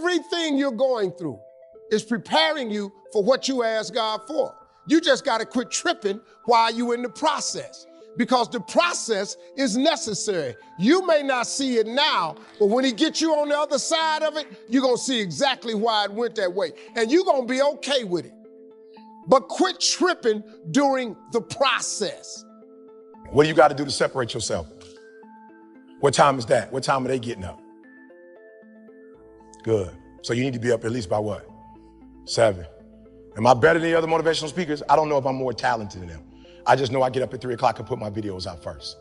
Everything you're going through is preparing you for what you asked God for. You just got to quit tripping while you're in the process, because the process is necessary. You may not see it now, but when he gets you on the other side of it, you're going to see exactly why it went that way. And you're going to be okay with it. But quit tripping during the process. What do you got to do to separate yourself? What time is that? What time are they getting up? Good. So you need to be up at least by what? 7. Am I better than the other motivational speakers? I don't know if I'm more talented than them. I just know I get up at 3 o'clock and put my videos out first.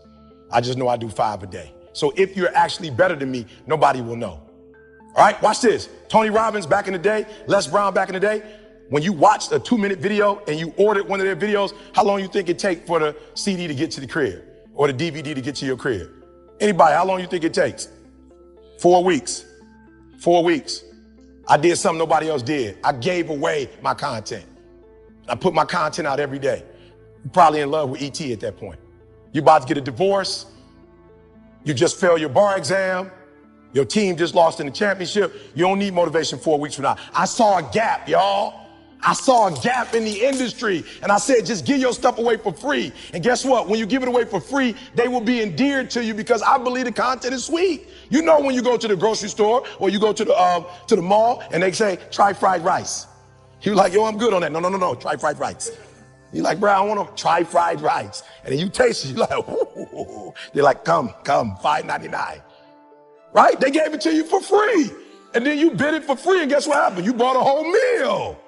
I just know I do 5 a day. So if you're actually better than me, nobody will know. All right, watch this. Tony Robbins back in the day, Les Brown back in the day, when you watched a 2-minute video and you ordered one of their videos, how long you think it take for the CD to get to the crib or the DVD to get to your crib? Anybody, how long you think it takes? 4 weeks. 4 weeks. I did something nobody else did. I gave away my content. I put my content out every day. You're probably in love with ET at that point. You're about to get a divorce. You just failed your bar exam. Your team just lost in the championship. You don't need motivation 4 weeks from now. I saw a gap, y'all. I saw a gap in the industry, and I said, just give your stuff away for free. And guess what? When you give it away for free, they will be endeared to you because I believe the content is sweet. You know, when you go to the grocery store or you go to the mall and they say, try fried rice. You're like, yo, I'm good on that. No, try fried rice. You're like, bro, I want to try fried rice. And then you taste it. You're like, ooh. They're like, come, $5.99. Right? They gave it to you for free. And then you bid it for free. And guess what happened? You bought a whole meal.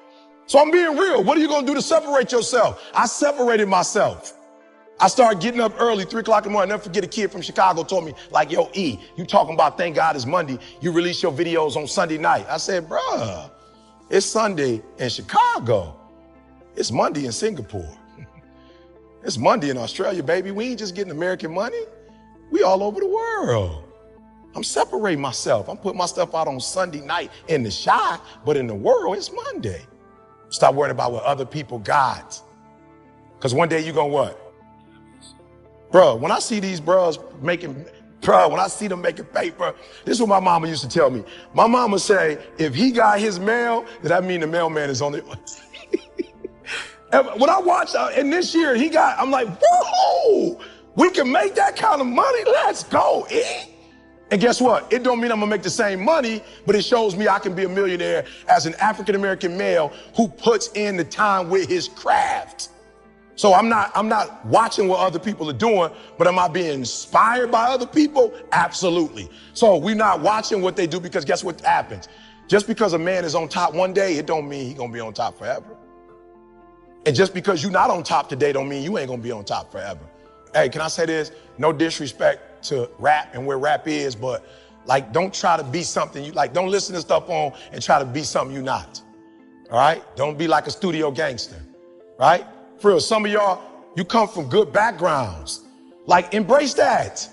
So I'm being real. What are you going to do to separate yourself? I separated myself. I started getting up early, 3 o'clock in the morning. I'll never forget a kid from Chicago told me, like, yo, E, you talking about thank God it's Monday. You release your videos on Sunday night. I said, bruh, it's Sunday in Chicago. It's Monday in Singapore. It's Monday in Australia, baby. We ain't just getting American money. We all over the world. I'm separating myself. I'm putting my stuff out on Sunday night in the shy, but in the world, it's Monday. Stop worrying about what other people got. Because one day you're going to what? Bro, when I see these bros when I see them making paper, this is what my mama used to tell me. My mama say, if he got his mail, then that mean the mailman is on it. When I watched, and this year I'm like, whoa, we can make that kind of money. Let's go. And guess what? It don't mean I'm gonna make the same money, but it shows me I can be a millionaire as an African-American male who puts in the time with his craft. So I'm not watching what other people are doing, but am I being inspired by other people? Absolutely. So we're not watching what they do because guess what happens? Just because a man is on top one day, it don't mean he's gonna be on top forever. And just because you're not on top today don't mean you ain't gonna be on top forever. Hey, can I say this? No disrespect to rap and where rap is, but like, don't try to be something you like. Don't listen to stuff on and try to be something you're not. All right? Don't be like a studio gangster. Right? For real, some of y'all, you come from good backgrounds. Like, embrace that.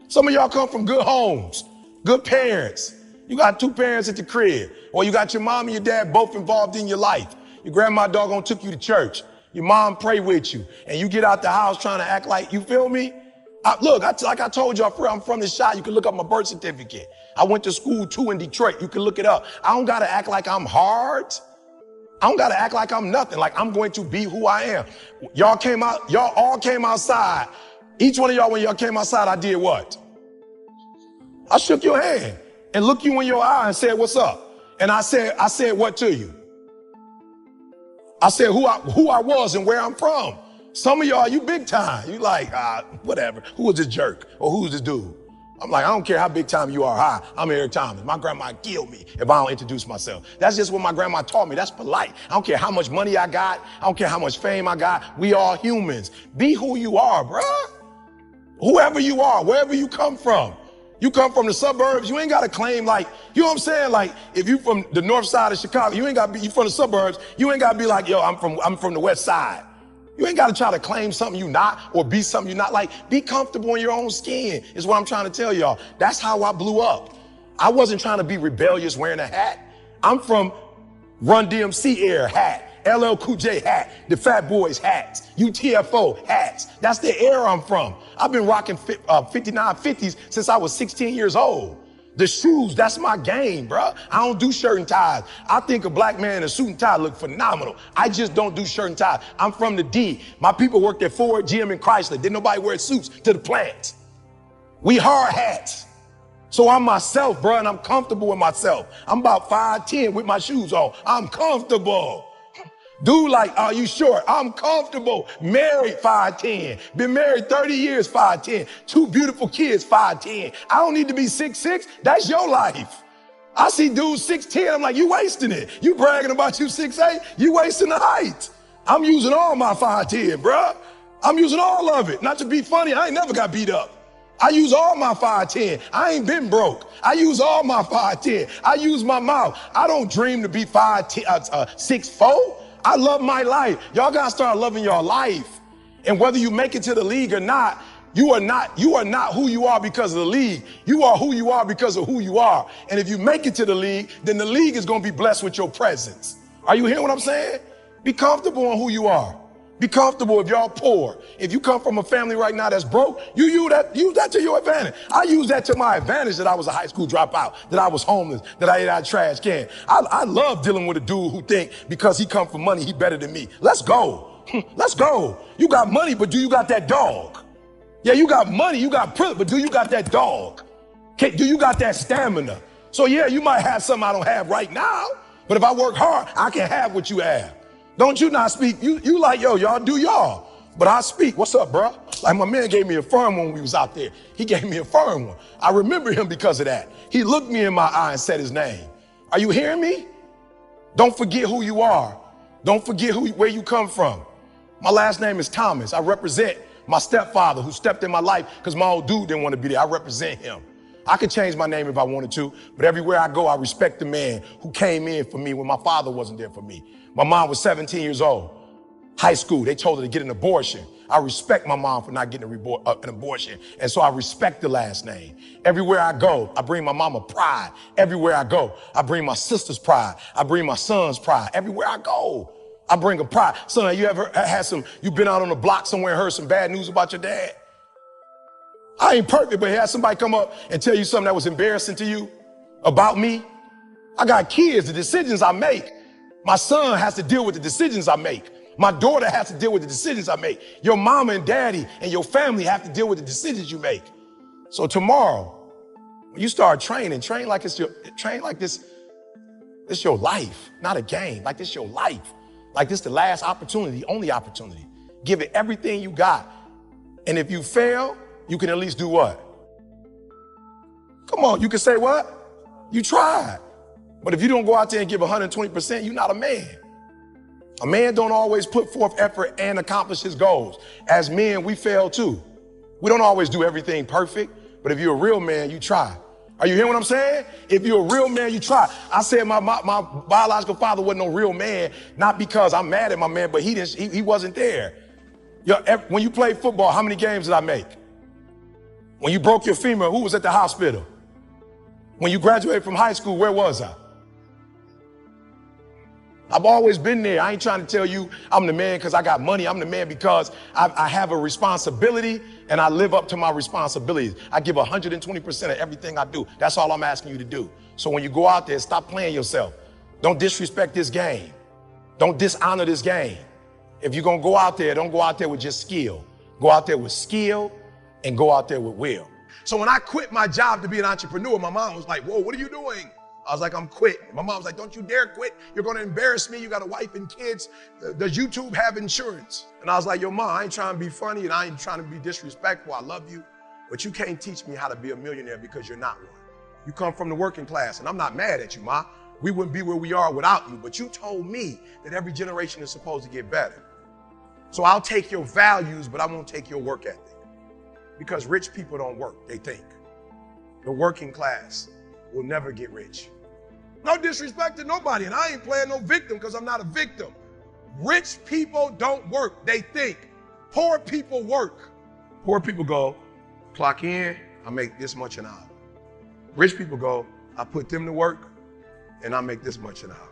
Some of y'all come from good homes, good parents. You got 2 parents at the crib, or you got your mom and your dad both involved in your life. Your grandma doggone took you to church. Your mom prayed with you, and you get out the house trying to act like, you feel me? Look, like I told y'all, I'm from the Chi. You can look up my birth certificate. I went to school too in Detroit. You can look it up. I don't got to act like I'm hard. I don't got to act like I'm nothing. Like I'm going to be who I am. Y'all all came outside. Each one of y'all, when y'all came outside, I did what? I shook your hand and looked you in your eye and said, what's up? And I said what to you? I said who I was and where I'm from. Some of y'all, you big time. You like, whatever. Who was this jerk? Or who's this dude? I'm like, I don't care how big time you are. Hi, I'm Eric Thomas. My grandma killed me if I don't introduce myself. That's just what my grandma taught me. That's polite. I don't care how much money I got. I don't care how much fame I got. We all humans. Be who you are, bruh. Whoever you are, wherever you come from. You come from the suburbs, you ain't got to claim like, you know what I'm saying? Like, if you from the north side of Chicago, you ain't got to be, you from the suburbs, you ain't got to be like, yo, I'm from the west side. You ain't got to try to claim something you're not or be something you're not. Like, be comfortable in your own skin is what I'm trying to tell y'all. That's how I blew up. I wasn't trying to be rebellious wearing a hat. I'm from Run DMC era hat, LL Cool J hat, the Fat Boys hats, UTFO hats. That's the era I'm from. I've been rocking 5950s since I was 16 years old. The shoes, that's my game, bro. I don't do shirt and ties. I think a black man in a suit and tie look phenomenal. I just don't do shirt and ties. I'm from the D. My people worked at Ford, GM, and Chrysler. Didn't nobody wear suits to the plant. We hard hats. So I'm myself, bro, and I'm comfortable with myself. I'm about 5'10" with my shoes on. I'm comfortable. Dude, like, are you sure? I'm comfortable. Married 5'10". Been married 30 years, 5'10". 2 beautiful kids, 5'10". I don't need to be 6'6". That's your life. I see dudes 6'10". I'm like, you wasting it. You bragging about you 6'8". You wasting the height. I'm using all my 5'10", bro. I'm using all of it. Not to be funny, I ain't never got beat up. I use all my 5'10". I ain't been broke. I use all my 5'10". I use my mouth. I don't dream to be 6'4". I love my life. Y'all gotta start loving your life. And whether you make it to the league or not, you are not who you are because of the league. You are who you are because of who you are. And if you make it to the league, then the league is gonna be blessed with your presence. Are you hearing what I'm saying? Be comfortable on who you are. Be comfortable if y'all poor. If you come from a family right now that's broke, you use that to your advantage. I use that to my advantage that I was a high school dropout, that I was homeless, that I ate out of trash can. I love dealing with a dude who think because he come from money, he better than me. Let's go. Let's go. You got money, but do you got that dog? Yeah, you got money, you got privilege, but do you got that dog? Do you got that stamina? So yeah, you might have something I don't have right now, but if I work hard, I can have what you have. Don't you not speak? You like, yo, y'all do y'all. But I speak. What's up, bro? Like my man gave me a firm one when we was out there. He gave me a firm one. I remember him because of that. He looked me in my eye and said his name. Are you hearing me? Don't forget who you are. Don't forget where you come from. My last name is Thomas. I represent my stepfather who stepped in my life because my old dude didn't want to be there. I represent him. I could change my name if I wanted to, but everywhere I go, I respect the man who came in for me when my father wasn't there for me. My mom was 17 years old, high school. They told her to get an abortion. I respect my mom for not getting an abortion, and so I respect the last name. Everywhere I go, I bring my mama pride. Everywhere I go, I bring my sister's pride. I bring my son's pride. Everywhere I go, I bring a pride. Son, you ever had you been out on the block somewhere and heard some bad news about your dad? I ain't perfect, but had somebody come up and tell you something that was embarrassing to you about me. I got kids, the decisions I make. My son has to deal with the decisions I make. My daughter has to deal with the decisions I make. Your mama and daddy and your family have to deal with the decisions you make. So tomorrow, when you start training, train like this, it's your life, not a game. Like this your life. Like this the last opportunity, the only opportunity. Give it everything you got. And if you fail, you can at least do what? Come on, you can say what? You tried. But if you don't go out there and give 120%, you're not a man. A man don't always put forth effort and accomplish his goals. As men, we fail too. We don't always do everything perfect, but if you're a real man, you try. Are you hearing what I'm saying? If you're a real man, you try. I said my biological father wasn't no real man, not because I'm mad at my man, but he wasn't there. When you played football, how many games did I make? When you broke your femur, who was at the hospital? When you graduated from high school, where was I? I've always been there. I ain't trying to tell you I'm the man because I got money. I'm the man because I have a responsibility and I live up to my responsibilities. I give 120% of everything I do. That's all I'm asking you to do. So when you go out there, stop playing yourself. Don't disrespect this game. Don't dishonor this game. If you're going to go out there, don't go out there with just skill. Go out there with skill and go out there with will. So when I quit my job to be an entrepreneur, my mom was like, whoa, what are you doing? I was like, I'm quitting. My mom was like, don't you dare quit. You're going to embarrass me. You got a wife and kids. Does YouTube have insurance? And I was like, yo, mom, I ain't trying to be funny and I ain't trying to be disrespectful. I love you, but you can't teach me how to be a millionaire because you're not one. You come from the working class and I'm not mad at you, ma. We wouldn't be where we are without you, but you told me that every generation is supposed to get better. So I'll take your values, but I won't take your work ethic because rich people don't work, they think. The working class will never get rich. No disrespect to nobody, and I ain't playing no victim because I'm not a victim. Rich people don't work, they think. Poor people work. Poor people go, clock in, I make this much an hour. Rich people go, I put them to work, and I make this much an hour.